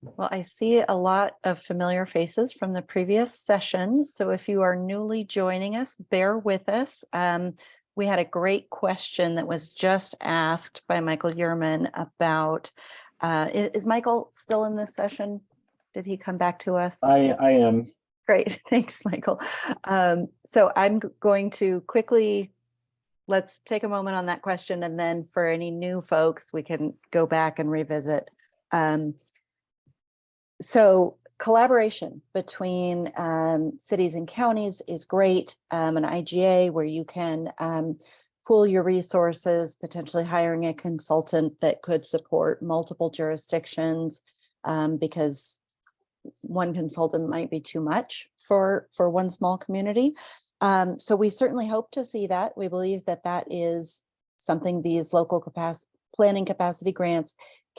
Well, I see a lot of familiar faces from the previous session. So if you are newly joining us, bear with us. We had a great question that was just asked by Michael Yerman about, is Michael still in this session? Did he come back to us? I am. Great, thanks, Michael. So I'm going to quickly, let's take a moment on that question, and then for any new folks, we can go back and revisit. So collaboration between cities and counties is great. An IGA where you can pool your resources, potentially hiring a consultant that could support multiple jurisdictions, because one consultant might be too much for one small community. So we certainly hope to see that. We believe that that is something these local planning capacity grants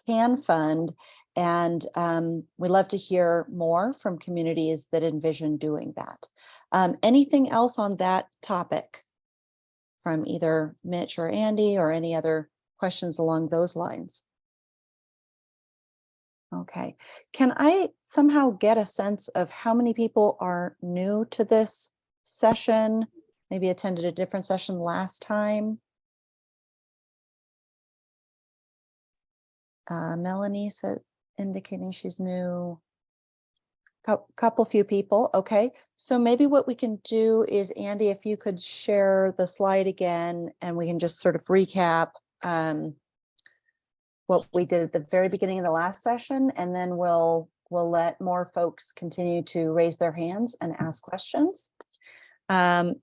can fund. And we love to hear more from communities that envision doing that. Anything else on that topic from either Mitch or Andy, or any other questions along those lines? Okay, can I somehow get a sense of how many people are new to this session, maybe attended a different session last time? Melanie said, indicating she's new. Couple few people. Okay, so maybe what we can do is, Andy, if you could share the slide again, and we can just sort of recap what we did at the very beginning of the last session, and then we'll let more folks continue to raise their hands and ask questions.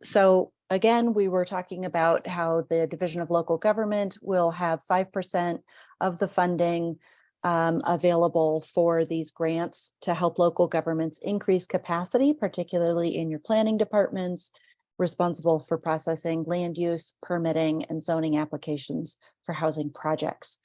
So again, we were talking about how the Division of Local Government will have 5% of the funding available for these grants to help local governments increase capacity, particularly in your planning departments responsible for processing land use, permitting, and zoning applications for housing projects.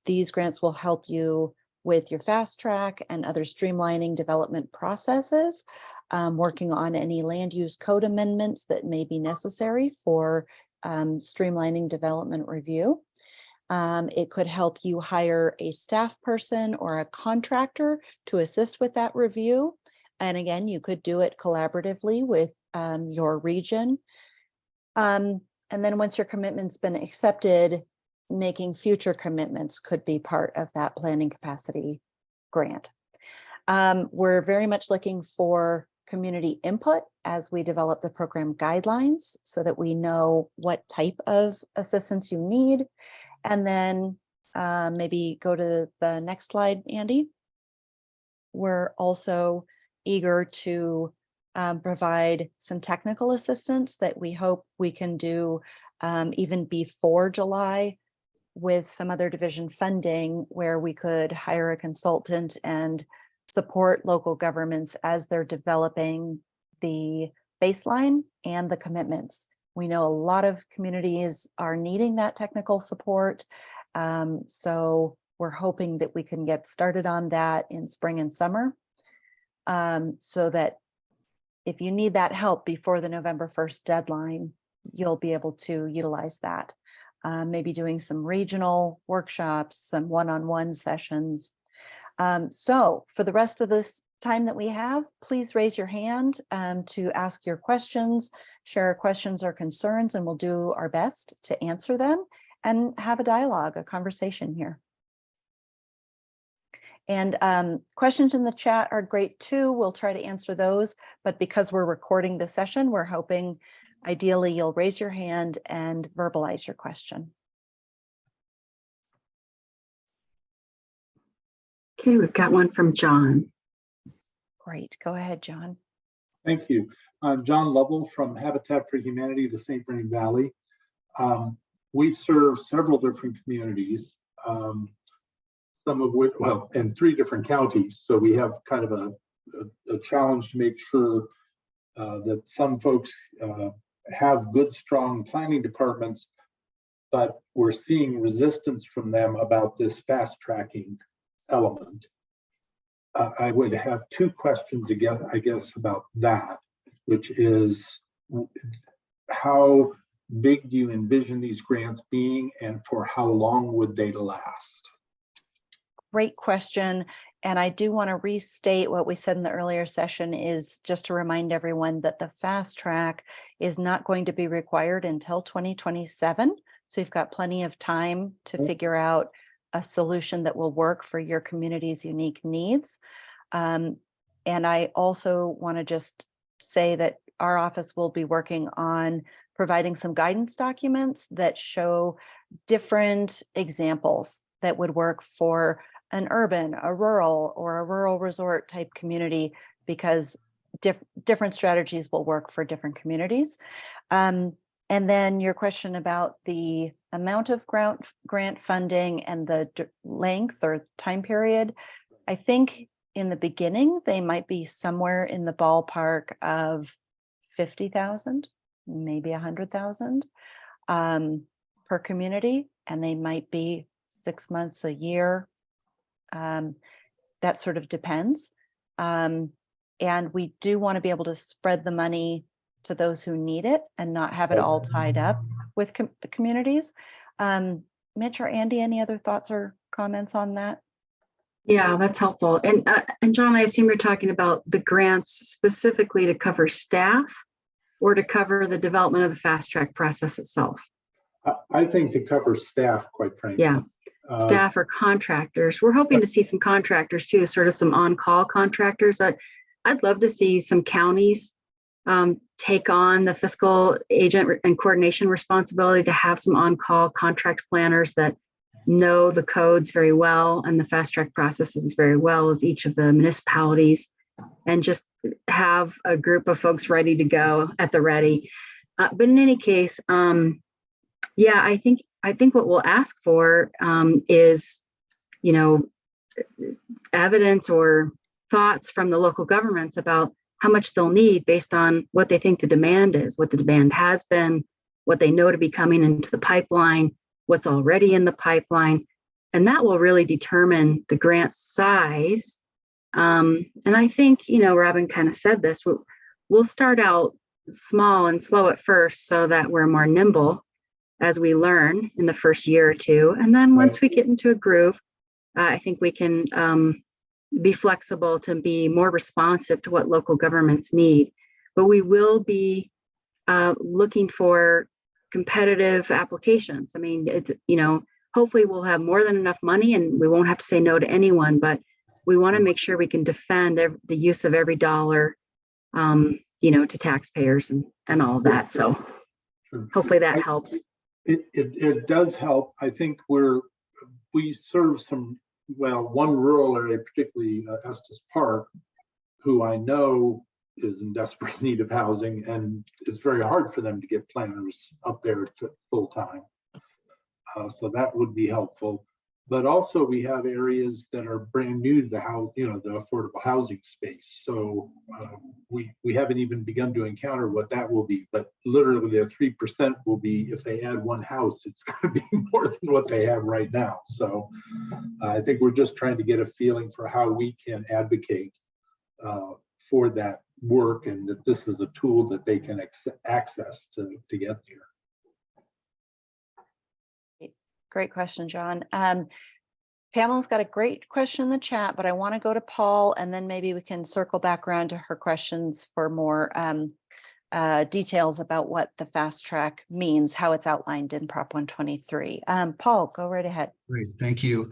These grants will help you with your fast track and other streamlining development processes, working on any land use code amendments that may be necessary for streamlining development review. It could help you hire a staff person or a contractor to assist with that review. And again, you could do it collaboratively with your region. And then once your commitment's been accepted, making future commitments could be part of that planning capacity grant. We're very much looking for community input as we develop the program guidelines so that we know what type of assistance you need. And then maybe go to the next slide, Andy. We're also eager to provide some technical assistance that we hope we can do even before July with some other division funding, where we could hire a consultant and support local governments as they're developing the baseline and the commitments. We know a lot of communities are needing that technical support. So we're hoping that we can get started on that in spring and summer, so that if you need that help before the November 1st deadline, you'll be able to utilize that. Maybe doing some regional workshops, some one-on-one sessions. So for the rest of this time that we have, please raise your hand to ask your questions, share questions or concerns, and we'll do our best to answer them and have a dialogue, a conversation here. And questions in the chat are great too. We'll try to answer those, but because we're recording the session, we're hoping ideally you'll raise your hand and verbalize your question. Okay, we've got one from John. Great, go ahead, John. Thank you. I'm John Lovell from Habitat for Humanity, the St. Vrain Valley. We serve several different communities, some of which, well, in 3 different counties. So we have kind of a challenge to make sure that some folks have good, strong planning departments, but we're seeing resistance from them about this fast tracking element. I would have 2 questions again, I guess, about that, which is how big do you envision these grants being, and for how long would they last? Great question. And I do want to restate what we said in the earlier session, is just to remind everyone that the fast track is not going to be required until 2027. So you've got plenty of time to figure out a solution that will work for your community's unique needs. And I also want to just say that our office will be working on providing some guidance documents that show different examples that would work for an urban, a rural resort type community, because different strategies will work for different communities. And then your question about the amount of grant funding and the length or time period, I think in the beginning, they might be somewhere in the ballpark of 50,000, maybe 100,000 per community, and they might be 6 months, a year. That sort of depends. And we do want to be able to spread the money to those who need it and not have it all tied up with communities. Mitch or Andy, any other thoughts or comments on that? Yeah, that's helpful. And John, I assume you're talking about the grants specifically to cover staff or to cover the development of the fast track process itself? I think to cover staff, quite frankly. Yeah, staff or contractors. We're hoping to see some contractors too, sort of some on-call contractors. I'd love to see some counties take on the fiscal agent and coordination responsibility to have some on-call contract planners that know the codes very well and the fast track processes very well of each of the municipalities, and just have a group of folks ready to go at the ready. But in any case, yeah, I think what we'll ask for is, evidence or thoughts from the local governments about how much they'll need based on what they think the demand is, what the demand has been, what they know to be coming into the pipeline, what's already in the pipeline. And that will really determine the grant size. And I think, Robin kind of said this, we'll start out small and slow at first so that we're more nimble as we learn in the first year or two. And then once we get into a groove, I think we can be flexible to be more responsive to what local governments need. But we will be looking for competitive applications. I mean, hopefully we'll have more than enough money and we won't have to say no to anyone, but we want to make sure we can defend the use of every dollar, to taxpayers and all of that. So hopefully that helps. It does help. I think we serve one rural area, particularly Estes Park, who I know is in desperate need of housing, and it's very hard for them to get planners up there full time. So that would be helpful. But also we have areas that are brand new to the house, the affordable housing space. So we haven't even begun to encounter what that will be, but literally the 3% will be, if they add one house, it's going to be more than what they have right now. So I think we're just trying to get a feeling for how we can advocate for that work, and that this is a tool that they can access to get there. Great question, John. Pamela's got a great question in the chat, but I want to go to Paul, and then maybe we can circle back around to her questions for more details about what the fast track means, how it's outlined in Prop 123. Paul, go right ahead. Great, thank you.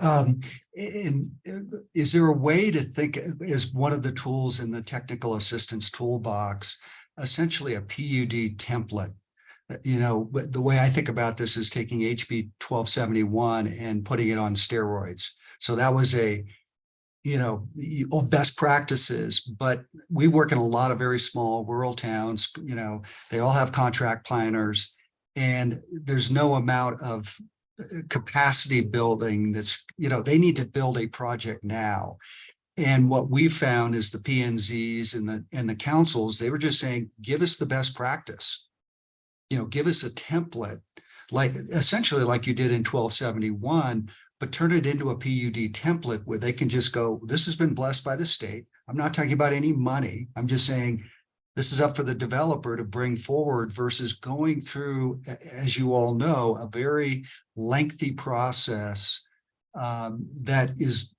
Is there a way to think, is one of the tools in the technical assistance toolbox essentially a PUD template? The way I think about this is taking HB 1271 and putting it on steroids. So that was best practices, but we work in a lot of very small rural towns. They all have contract planners, and there's no amount of capacity building that's, they need to build a project now. And what we found is the PNZs and the councils, they were just saying, give us the best practice. Give us a template, essentially like you did in 1271, but turn it into a PUD template where they can just go, this has been blessed by the state. I'm not talking about any money. I'm just saying this is up for the developer to bring forward versus going through, as you all know, a very lengthy process that is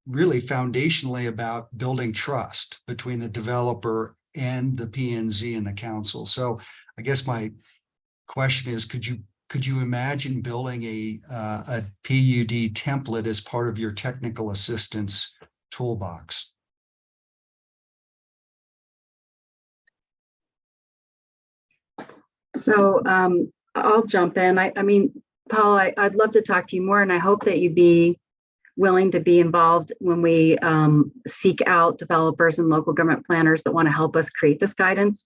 really foundationally about building trust between the developer and the P&Z and the council. So I guess my question is, could you imagine building a PUD template as part of your technical assistance toolbox? So I'll jump in. I mean, Paul, I'd love to talk to you more, and I hope that you'd be willing to be involved when we seek out developers and local government planners that want to help us create this guidance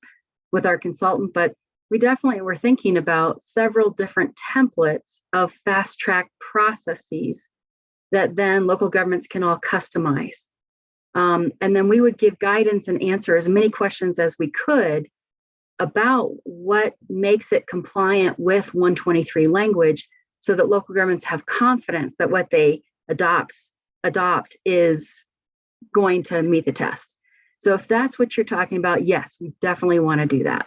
with our consultant. But we definitely were thinking about several different templates of fast track processes that then local governments can all customize. And then we would give guidance and answer as many questions as we could about what makes it compliant with 123 language, so that local governments have confidence that what they adopt is going to meet the test. So if that's what you're talking about, yes, we definitely want to do that.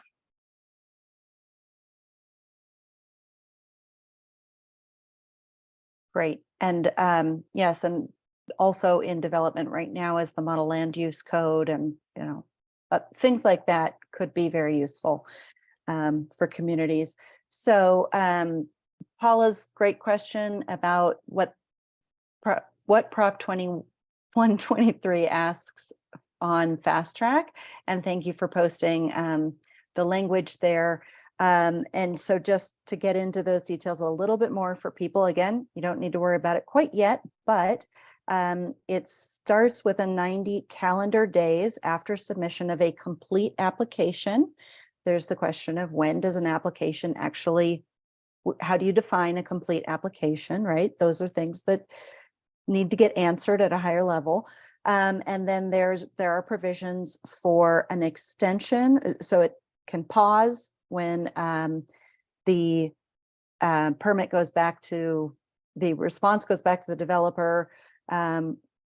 Great. And yes, and also in development right now is the model land use code, and things like that could be very useful for communities. So Paula's great question about what Prop 2123 asks on fast track, and thank you for posting the language there. And so just to get into those details a little bit more for people, again, you don't need to worry about it quite yet, but it starts with a 90 calendar days after submission of a complete application. There's the question of when does an application actually, how do you define a complete application, right? Those are things that need to get answered at a higher level. And then there are provisions for an extension, so it can pause when the permit goes back to, the response goes back to the developer to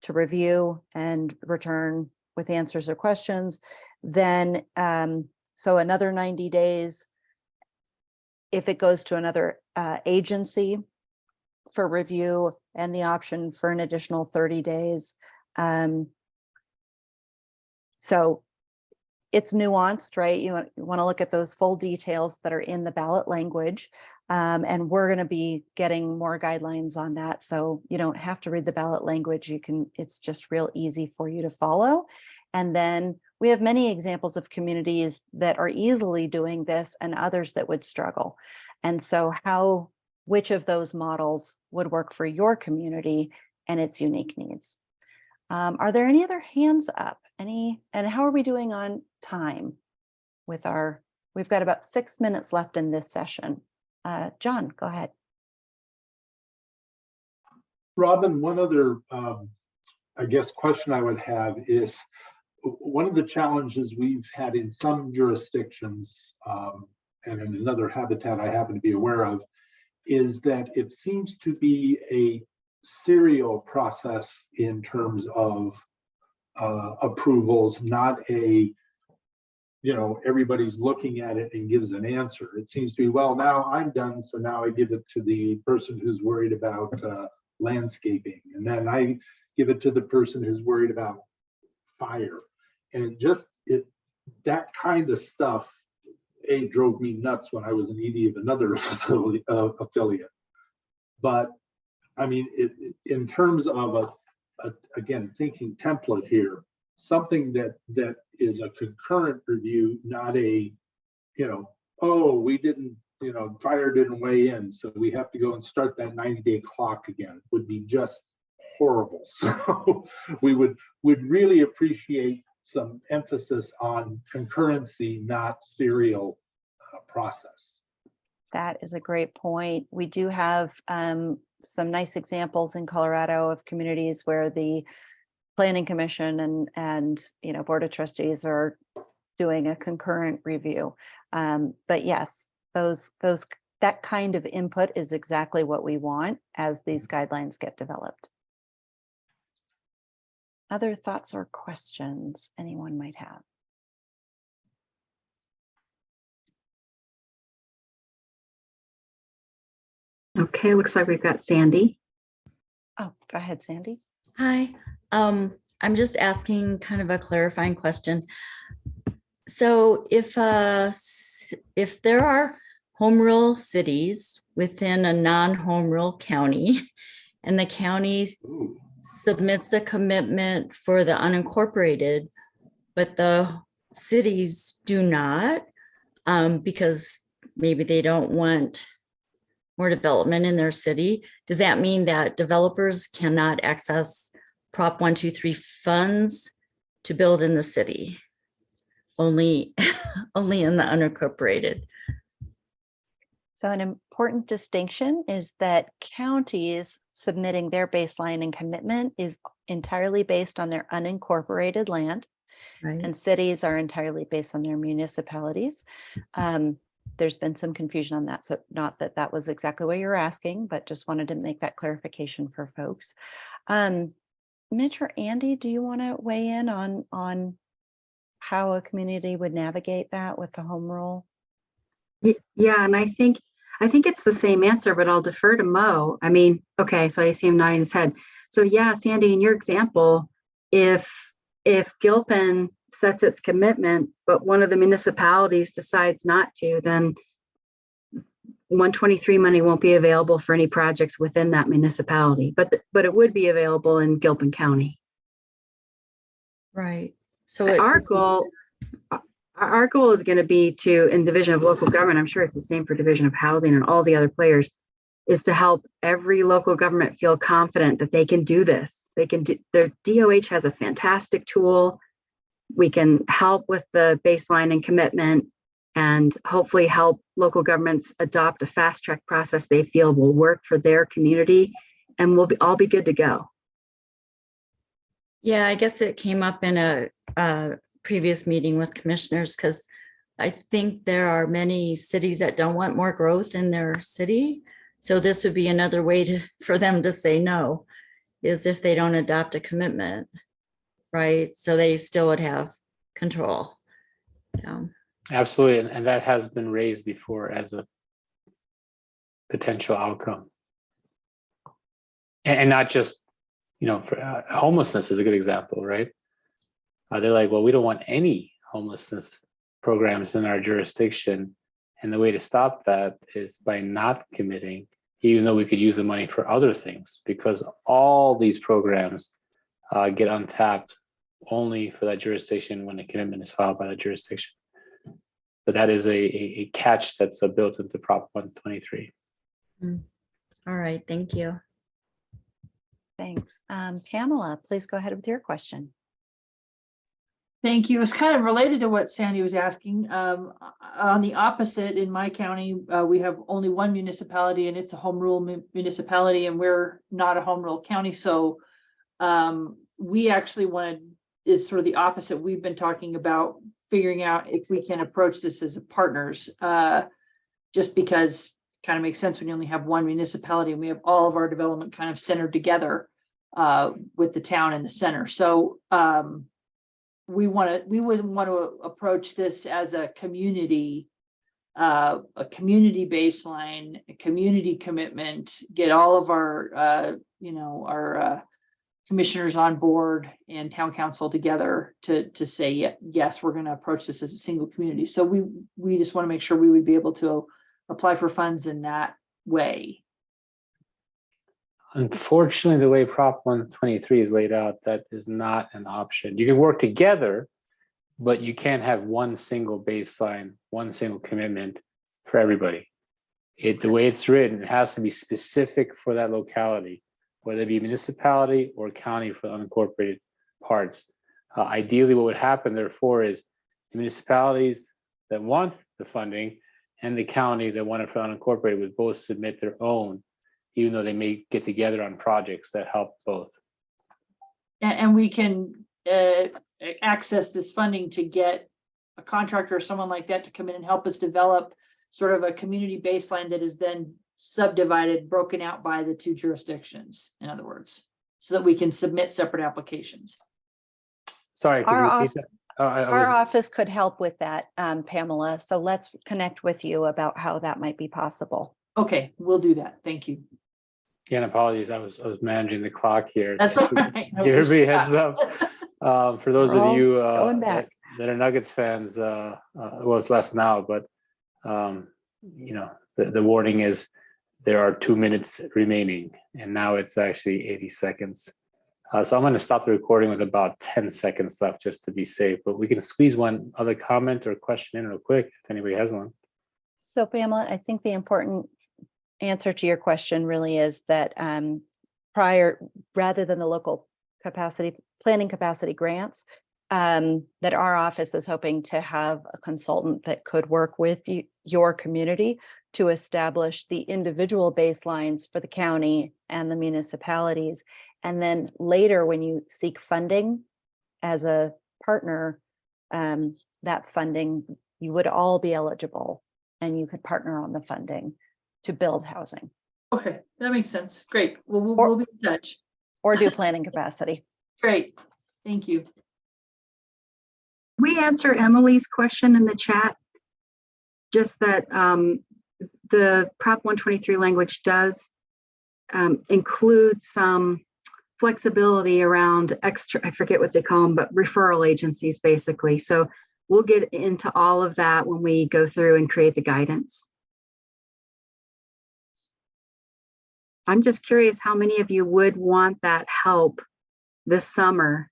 review and return with answers or questions. Then, so another 90 days if it goes to another agency for review, and the option for an additional 30 days. So it's nuanced, right? You want to look at those full details that are in the ballot language. And we're going to be getting more guidelines on that. So you don't have to read the ballot language. It's just real easy for you to follow. And then we have many examples of communities that are easily doing this and others that would struggle. And so which of those models would work for your community and its unique needs? Are there any other hands up? And how are we doing on time with we've got about 6 minutes left in this session. John, go ahead. Robin, one other, I guess, question I would have is, one of the challenges we've had in some jurisdictions, and in another habitat I happen to be aware of, is that it seems to be a serial process in terms of approvals, not a, everybody's looking at it and gives an answer. It seems to be, well, now I'm done, so now I give it to the person who's worried about landscaping, and then I give it to the person who's worried about fire. And that kind of stuff, drove me nuts when I was an ED of another affiliate. But I mean, in terms of again, thinking template here, something that is a concurrent review, not a, oh, we didn't, fire didn't weigh in, so we have to go and start that 90-day clock again, would be just horrible. So we would really appreciate some emphasis on concurrency, not serial process. That is a great point. We do have some nice examples in Colorado of communities where the Planning Commission and Board of Trustees are doing a concurrent review. But yes, that kind of input is exactly what we want as these guidelines get developed. Other thoughts or questions anyone might have? Okay, looks like we've got Sandy. Oh, go ahead, Sandy. Hi. I'm just asking kind of a clarifying question. So if there are home rule cities within a non-home rule county, and the county submits a commitment for the unincorporated, but the cities do not, because maybe they don't want more development in their city, does that mean that developers cannot access Prop 123 funds to build in the city? Only in the unincorporated. So an important distinction is that counties submitting their baseline and commitment is entirely based on their unincorporated land, Right. and cities are entirely based on their municipalities. There's been some confusion on that. So not that that was exactly what you're asking, but just wanted to make that clarification for folks. Mitch or Andy, do you want to weigh in on how a community would navigate that with the home rule? Yeah, and I think it's the same answer, but I'll defer to Mo. I mean, okay, so I see him nodding his head. So yeah, Sandy, in your example, if Gilpin sets its commitment, but one of the municipalities decides not to, then 123 money won't be available for any projects within that municipality, but it would be available in Gilpin County. Right. So Our goal is going to be to, in Division of Local Government, I'm sure it's the same for Division of Housing and all the other players, is to help every local government feel confident that they can do this. They can do, their DOH has a fantastic tool. We can help with the baseline and commitment, and hopefully help local governments adopt a fast track process they feel will work for their community, and we'll all be good to go. yeah, I guess it came up in a previous meeting with commissioners, because I think there are many cities that don't want more growth in their city. So this would be another way for them to say no, is if they don't adopt a commitment, right? So they still would have control. Yeah. Absolutely, and that has been raised before as a potential outcome. And not just, for homelessness is a good example, right? They're like, well, we don't want any homelessness programs in our jurisdiction. And the way to stop that is by not committing, even though we could use the money for other things, because all these programs get untapped only for that jurisdiction when a commitment is filed by that jurisdiction. But that is a catch that's built into Prop 123. All right, thank you. Thanks. Pamela, please go ahead with your question. Thank you. It's kind of related to what Sandy was asking. On the opposite, in my county, we have only one municipality, and it's a home rule municipality, and we're not a home rule county. So we actually is sort of the opposite. We've been talking about figuring out if we can approach this as partners, just because it kind of makes sense when you only have one municipality and we have all of our development kind of centered together with the town in the center. So we would want to approach this as a community baseline, a community commitment, get all of our our commissioners on board and town council together to say, yes, we're going to approach this as a single community. So we just want to make sure we would be able to apply for funds in that way. Unfortunately, the way Prop 123 is laid out, that is not an option. You can work together, but you can't have one single baseline, one single commitment for everybody. The way it's written, it has to be specific for that locality, whether it be municipality or county for unincorporated parts. Ideally, what would happen, therefore, is the municipalities that want the funding and the county that want it for unincorporated would both submit their own, even though they may get together on projects that help both. And we can access this funding to get a contractor or someone like that to come in and help us develop sort of a community baseline that is then subdivided, broken out by the two jurisdictions, in other words, so that we can submit separate applications. Sorry, could you repeat that? Our office could help with that, Pamela. So let's connect with you about how that might be possible. Okay, we'll do that. Thank you. Again, apologies. I was managing the clock here. That's all right. No Give everybody a issue. heads up. For those We're of all you going back. that are Nuggets fans, well, it's less now, but you know, the warning is there are 2 minutes remaining, and now it's actually 80 seconds. So I'm going to stop the recording with about 10 seconds left just to be safe, but we can squeeze one other comment or question in real quick if anybody has one. So Pamela, I think the important answer to your question really is that rather than the local planning capacity grants, that our office is hoping to have a consultant that could work with your community to establish the individual baselines for the county and the municipalities. And then later, when you seek funding as a partner, that funding, you would all be eligible and you could partner on the funding to build housing Okay, that makes sense. Great. Well, we'll be in touch. or do planning capacity. Great. Thank you. We answer Emily's question in the chat. Just that the Prop 123 language does include some flexibility around extra, I forget what they call them, but referral agencies basically. So we'll get into all of that when we go through and create the guidance. I'm just curious how many of you would want that help this summer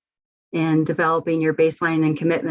in developing your baseline and commitment